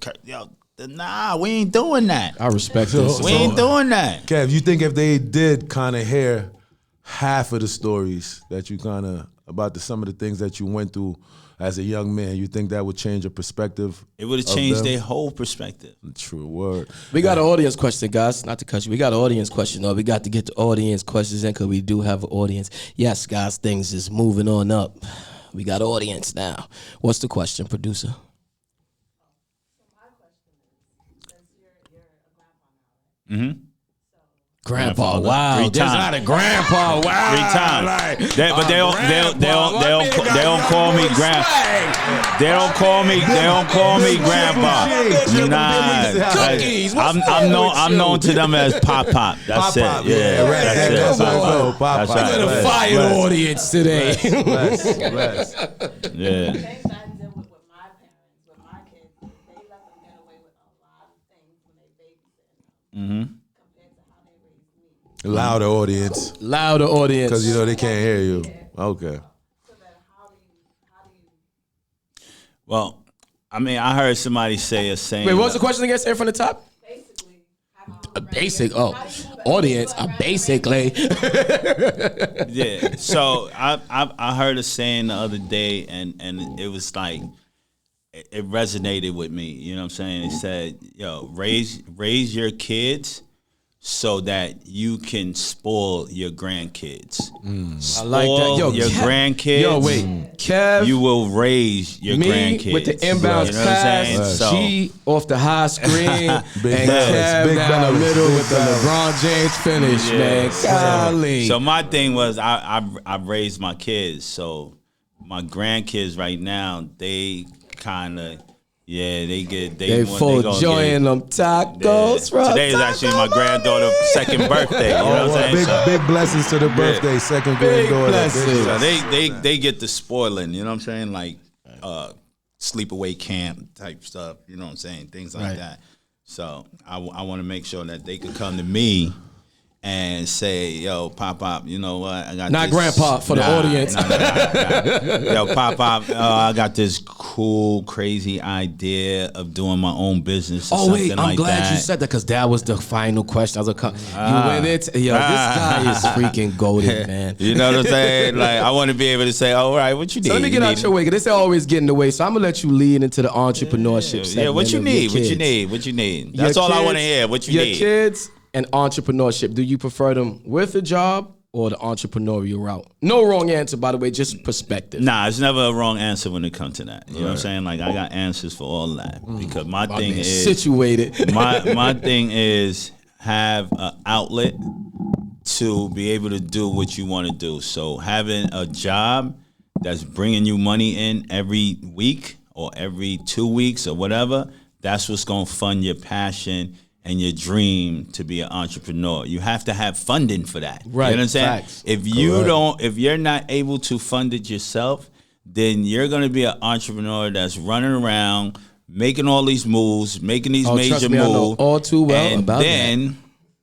nah, we ain't doing that. I respect this. We ain't doing that. Kev, you think if they did kind of hear half of the stories that you kind of about some of the things that you went through as a young man, you think that would change your perspective? It would have changed their whole perspective. True word. We got an audience question, guys. Not to cut you. We got an audience question, though. We got to get the audience questions in because we do have an audience. Yes, guys, things is moving on up. We got an audience now. What's the question, producer? Mm-hmm. Grandpa, wow. There's not a grandpa, wow. 3 times. But they don't call me grandpa. They don't call me grandpa. Nah. I'm known to them as Pop. That's it. Yeah, that's right. That's right. We're gonna fire audience today. Bless. Yeah. Mm-hmm. Louder audience. Because they can't hear you. Okay. Well, I mean, I heard somebody say a saying. Wait, what was the question again? Say it from the top. Audience. Basically. Yeah. So I heard a saying the other day, and it was like it resonated with me. You know what I'm saying? It said, "Yo, raise your kids so that you can spoil your grandkids. I like that. Yo, your grandkids. Yo, wait. Kev. You will raise your grandkids. With the inbounds pass. So, G off the high screen. and Kev down the middle with the LeBron James finish, man. Golly. So my thing was I raised my kids. So my grandkids right now, they kind of... Yeah, they full joy in them tacos. Yeah. Today is actually my granddaughter's second birthday. You know what I'm saying? Big blessings to the birthday, second granddaughter. So they get the spoiling. You know what I'm saying? Like sleepaway camp type stuff. You know what I'm saying? Things like that. So I want to make sure that they could come to me and say, yo, Pop, you know what? I got not this, grandpa for the audience. Nah. Yo, Pop, I got this cool, crazy idea of doing my own business. Or something I'm like glad you said that because that was the final question. I was like, you win it. Yo, this guy is freaking goated, man. You know what I'm saying? Like, I want to be able to say, all right, what you need? So let me get out your way because they always get in the way. So I'm gonna let you lead into the entrepreneurship segment. Yeah, what you need? What you need? That's all I want to hear. What you need? Your kids and entrepreneurship. Do you prefer them with a job or the entrepreneurial route? No wrong answer, by the way, just perspective. Nah, it's never a wrong answer when it comes to that. You know what I'm saying? Like, I got answers for all that. Because my thing is... situated. my thing is have an outlet to be able to do what you want to do. So having a job that's bringing you money in every week or every 2 weeks or whatever, that's what's going to fund your passion and your dream to be an entrepreneur. You have to have funding for that. Right. You know what I'm saying? Facts. If you're not able to fund it yourself, then you're going to be an entrepreneur that's running around, making all these moves, making these major moves. I know all too well and about then that.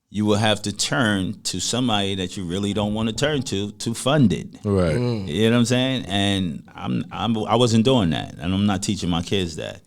you will have to turn to somebody that you really don't want to turn to fund it. Right. You know what I'm saying? And I wasn't doing that, and I'm not teaching my kids that.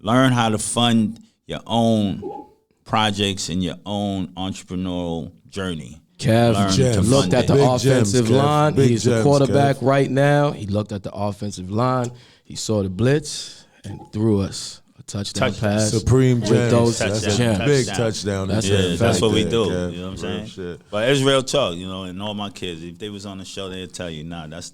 Learn how to fund your own projects and your own entrepreneurial journey. Kev looked at the offensive line. He's a quarterback right now. He looked at the offensive line. He saw the blitz and threw us a touchdown pass. Supreme gems. Those That's a big touchdown. That's what we do. You know what I'm saying? Shit. But it's real talk, you know, and all my kids, if they was on the show, they'd tell you, nah, that's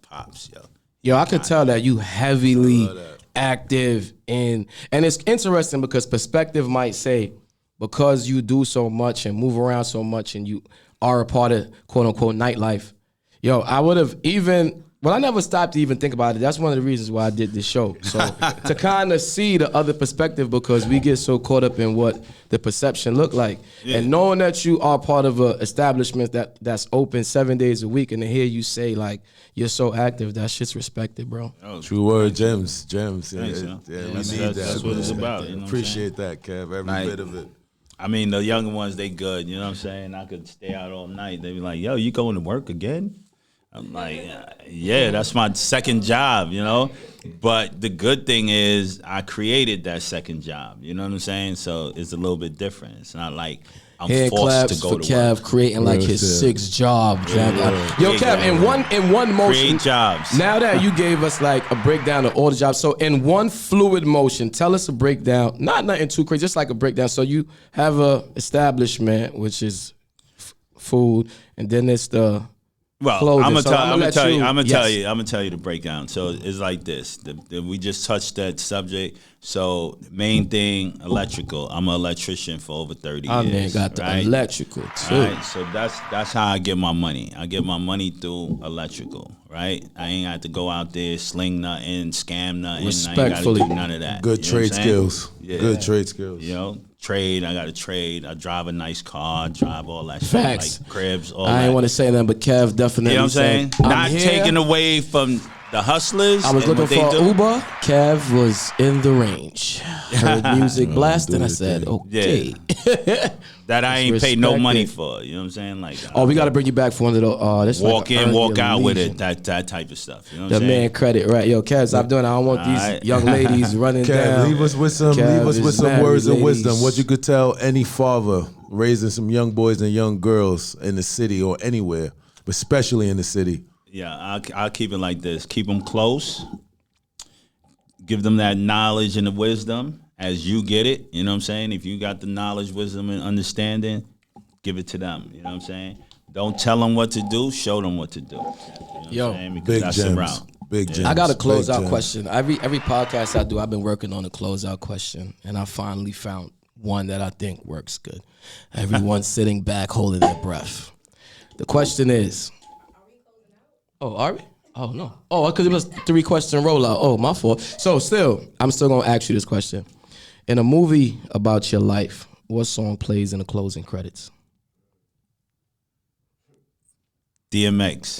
Pops, yo. Yo, I could tell that you heavily active and it's interesting because perspective might say, because you do so much and move around so much and you are a part of quote unquote nightlife. Yo, I would have I never stopped to even think about it. That's one of the reasons why I did this show. So to kind of see the other perspective, because we get so caught up in what the perception look like. Yeah. And knowing that you are part of an establishment that's open 7 days a week, and to hear you say like you're so active, that shit's respected, bro. True word, gems. Yeah, Thanks, we need that. That's what it's about. You know Appreciate that, Kev. Every bit of it. I mean, the younger ones, they good. You know what I'm saying? I could stay out all night. They be like, yo, you going to work again? I'm like, yeah, that's my second job, you know? But the good thing is I created that second job. You know what I'm saying? So it's a little bit different. It's not like I'm forced to go to Kev work. Creating like his sixth job. Yo, Kev, in one motion. Create jobs. Now that you gave us like a breakdown of all the jobs, so in one fluid motion, tell us a breakdown. Not nothing too crazy, just like a breakdown. So you have a establishment, which is food, and then it's the clothing. I'm gonna tell you the breakdown. So it's like this. We just touched that subject. So main thing, electrical. I'm an electrician for over 30 years. Man got the electrical too. Right? So that's how I get my money. I get my money through electrical. Right? I ain't got to go out there sling nothing, scam nothing. Respectfully, I ain't got to do none of that. Good trade skills. Yeah. Good trade skills. You know. Trade, I got to trade. I drive a nice car, drive all that Facts. shit, like cribs, all that. I ain't want to say that, but Kev definitely. You know what I'm saying? Not taking away from the hustlers. I was looking for Uber. Kev was in the range. Heard music blasting. I said, okay. Yeah. That I ain't paid no money for. You know what I'm saying? Like, we got to bring you back for one of the walk in, walk out with it. That type of stuff. You know what I'm saying? Man credit, right? Yo, Kev, stop doing it. I don't want these young ladies running down. Leave us with some words of wisdom. What you could tell any father raising some young boys and young girls in the city or anywhere, but especially in the city. Yeah, I'll keep it like this. Keep them close. Give them that knowledge and the wisdom as you get it. You know what I'm saying? If you got the knowledge, wisdom, and understanding, give it to them. You know what I'm saying? Don't tell them what to do. Show them what to do. You know what I'm saying? Because big that's gems. the route. Big gems. I got a closeout question. Every podcast I do, I've been working on a closeout question, and I finally found one that I think works good. Everyone's sitting back, holding their breath. The question is... Oh, are we? Oh, no. Oh, because it was 3-question rollout. Oh, my fault. So I'm still going to ask you this question. In a movie about your life, what song plays in the closing credits? DMX.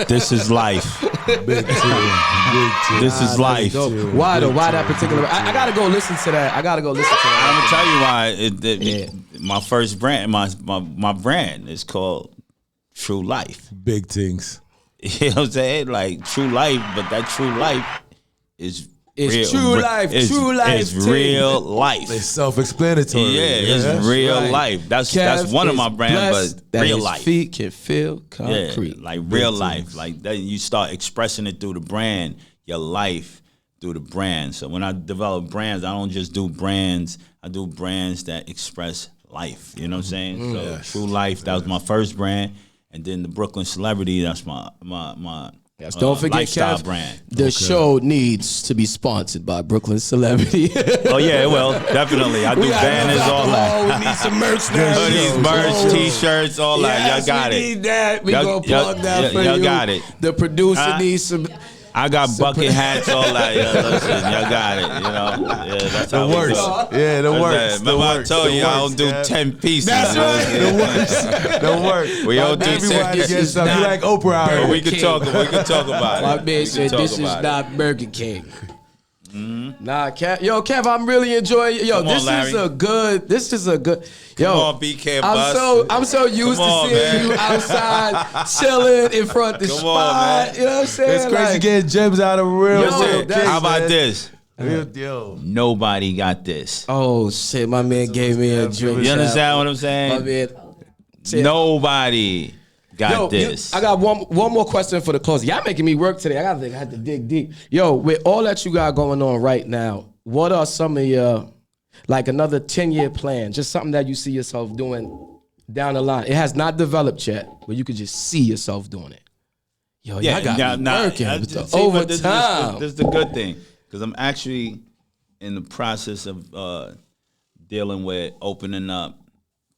This is life. Big two. This is life. Why though? Why that particular? I gotta go listen to that. I'm gonna tell you why. My first brand, my brand is called True Life. Big things. You know what I'm saying? Like true life, but that true life is it's true life. True life. It's real life. It's self-explanatory. Yeah, it's real life. That's one of my brands, but real life. Feet can feel concrete. Yeah, like real life. Like that, you start expressing it through the brand, your life through the brand. So when I develop brands, I don't just do brands. I do brands that express life. You know what I'm saying? So True Life, that was my first brand. And then the Brooklyn Celebrity, that's my yes, don't forget, lifestyle Kev, brand. The show needs to be sponsored by Brooklyn Celebrity. Oh yeah, well, definitely. I do banners, all that. We need some merch now. Hoodies, merch, T-shirts, all that. Y'all got it. We need that. We gonna plug that for you. Y'all got it. The producer needs some. I got bucket hats, all that. Yeah, listen, y'all got it. You know, yeah, that's how it works. Yeah, the works. Remember, I told you I don't do 10 pieces. That's right. The works. We don't do 10 pieces. You like Oprah. We can talk about it. My man said this is not Burger King. Nah, Kev. Yo, Kev, I'm really enjoying it. Yo, Come on, this is a good. Yo, Come on, BK Bus. I'm so used to seeing you outside chilling in front of the spot. Man. You know what I'm saying? It's crazy getting gems out of real. How about this? Yo. Nobody got this. Oh shit, my man gave me a drink. You understand what I'm saying? My man. Nobody got this. I got one more question for the close. Y'all making me work today. I had to dig deep. Yo, with all that you got going on right now, what are some of your, like another 10-year plan? Just something that you see yourself doing down the line. It has not developed yet, but you could just see yourself doing it. Yo, y'all got me working with the overtime. This is the good thing, because I'm actually in the process of dealing with opening up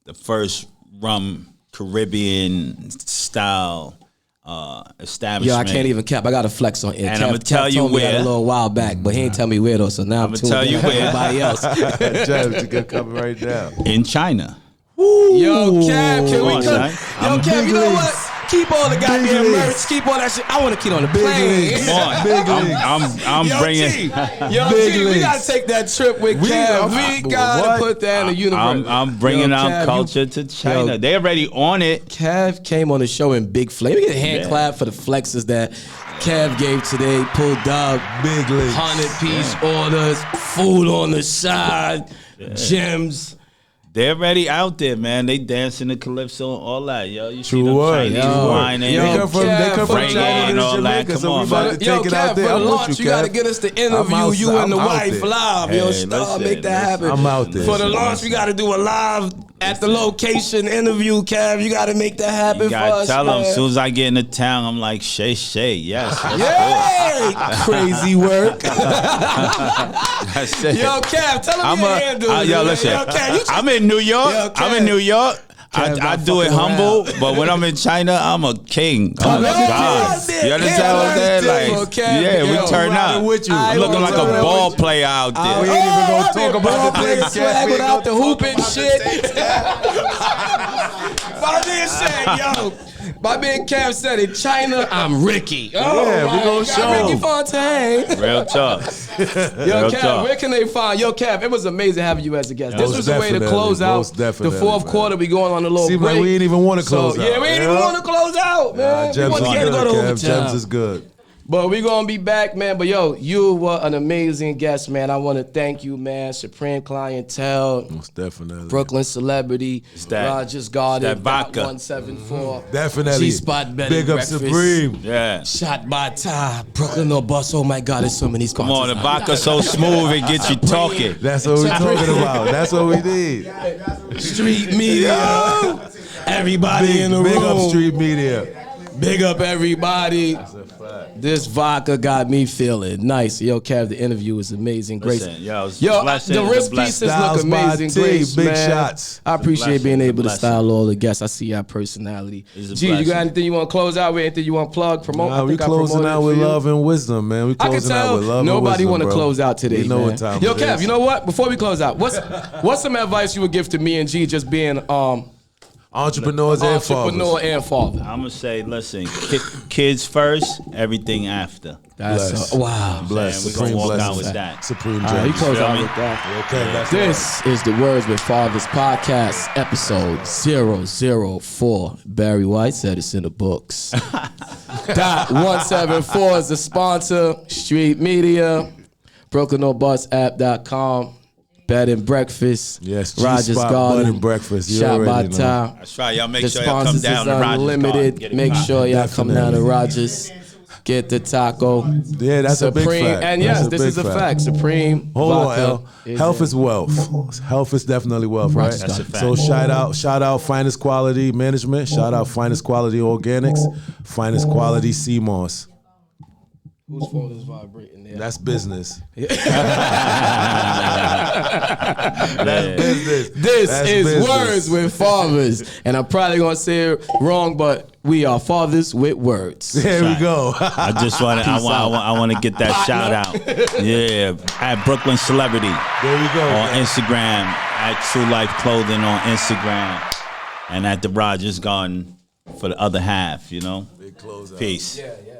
the first rum Caribbean style establishment. Yo, I can't even cap. I got to flex on it. And I'm gonna tell you where. A little while back, but he ain't tell me where though. So now I'm gonna tell you where. Everybody else. James, you can come right now. In China. Yo, Kev, can we come? Yo, Kev, you know leagues. what? Keep all the goddamn merch. Keep all that shit. I want to keep on the plane. Come on. I'm bringing. We gotta take that trip with Kev. We gotta put that in the universe. I'm bringing our culture to China. They already on it. Kev came on the show in big flame. We get a hand clap for the flexes that Kev gave today. Pulled up, Big leagues. 100-piece orders, food on the side, gems. They're already out there, man. They dancing the calypso and all that, yo. You see them Word. Chinese whining. They come from reggae China and all to that. Jamaica, Come so we on, about man. to take it out there. For the I'm with launch, you Kev. gotta get us to interview you and the wife live. Yo, Star, make that happen. I'm out there. For the launch, we gotta do a live at the location interview, Kev. You gotta make that happen You for us. gotta tell them, man. as soon as I get into town, I'm like, Shay, yes. Yay! Crazy work. That's it. Yo, Kev, tell them your handle. Yo, listen. Yo, Kev, I'm in New York. Yo, Kev. I'm in New York. Kev, I do it humble, but when I'm in China, I'm a king. Oh, God. You understand what I'm saying? Like, Kev, we turn up. With you. I'm looking like a ball player out there. We ain't even gonna talk about the playing things, swag Kev. without the hooping shit. My man said, yo, my man Kev said in China, I'm Ricky. Yeah, we gonna show. Ricky Fontaine. Real talk. Yo, Kev, where can they find? Yo, Kev, it was amazing having you as a guest. This was the way to close out the fourth quarter. We going on a little See, break. man, we didn't even want to close out. Yeah, we didn't even want to close out, man. Gems We is want to go to good, Kev. overtime. Gems is good. But we gonna be back, man. But yo, you were an amazing guest, man. I want to thank you, man. Supreme Clientele, Most definitely. Brooklyn Celebrity, Rogers Garden, that vodka. 174, Definitely. G-Spot Bed Big and up Breakfast, Supreme. Yeah. Shot by Ty, Brooklyn No Bus. Oh my God, there's so many sponsors. Come on, the vodka so smooth it gets you talking. That's what we're talking about. That's what we need. Street Media, everybody in the Big room. up Street Media. Big up everybody. This vodka got me feeling nice. Yo, Kev, the interview was amazing. Grace. Listen, yo, the wrist pieces look Styles by amazing. T, Grace, big man. shots. I appreciate being It's a able to blessing. style all the guests. I see your personality. It's a G, you got blessing. anything you want to close out with? Anything you want to plug, promote? Nah, we I closing promoted out it with for you. love and wisdom, man. We I can closing out tell with love and wisdom, nobody want to bro. close out today, We know man. what time Yo, it Kev, is. you know what? Before we close out, what's some advice you would give to me and G just being Entrepreneurs and entrepreneur fathers. and father? I'm gonna say, listen, kids first, everything after. That's wow. Bless. Man, we Supreme gonna walk blessings. out with that. Supreme All right, you gems. close Feel out me? with that. Okay, that's This is the Words with Fathers podcast, episode 004. Barry White said it's in the books. Dot 174 is the sponsor. Street Media, BrooklynNoBusApp.com, Bed and Breakfast. Yes, Rogers G-Spot Garden, Bed and Breakfast. You Shot by already know. Ty. That's right. Y'all make The sure y'all come sponsors down is to Rogers unlimited. Garden. Make sure y'all come down to Definitely. Rogers. Get the taco. Yeah, that's a big Supreme, fact. and That's yes, a this big is a fact. Supreme. Hold vodka on, L. Health is wealth. Health is definitely wealth, right? That's a fact. So shout out Finest Quality Management. Shout out Finest Quality Organics. Finest Quality CMOS. Whose phone is vibrating there? That's business. That's business. This That's is business. Words with Fathers. And I'm probably going to say it wrong, but we are fathers with words. There we go. I just want to. I want to get that shout out. Yeah, at Brooklyn Celebrity There we go. on Instagram, at True Life Clothing on Instagram, and at the Rogers Garden for the other half. You know. Big closeout. Peace. Yeah, yeah.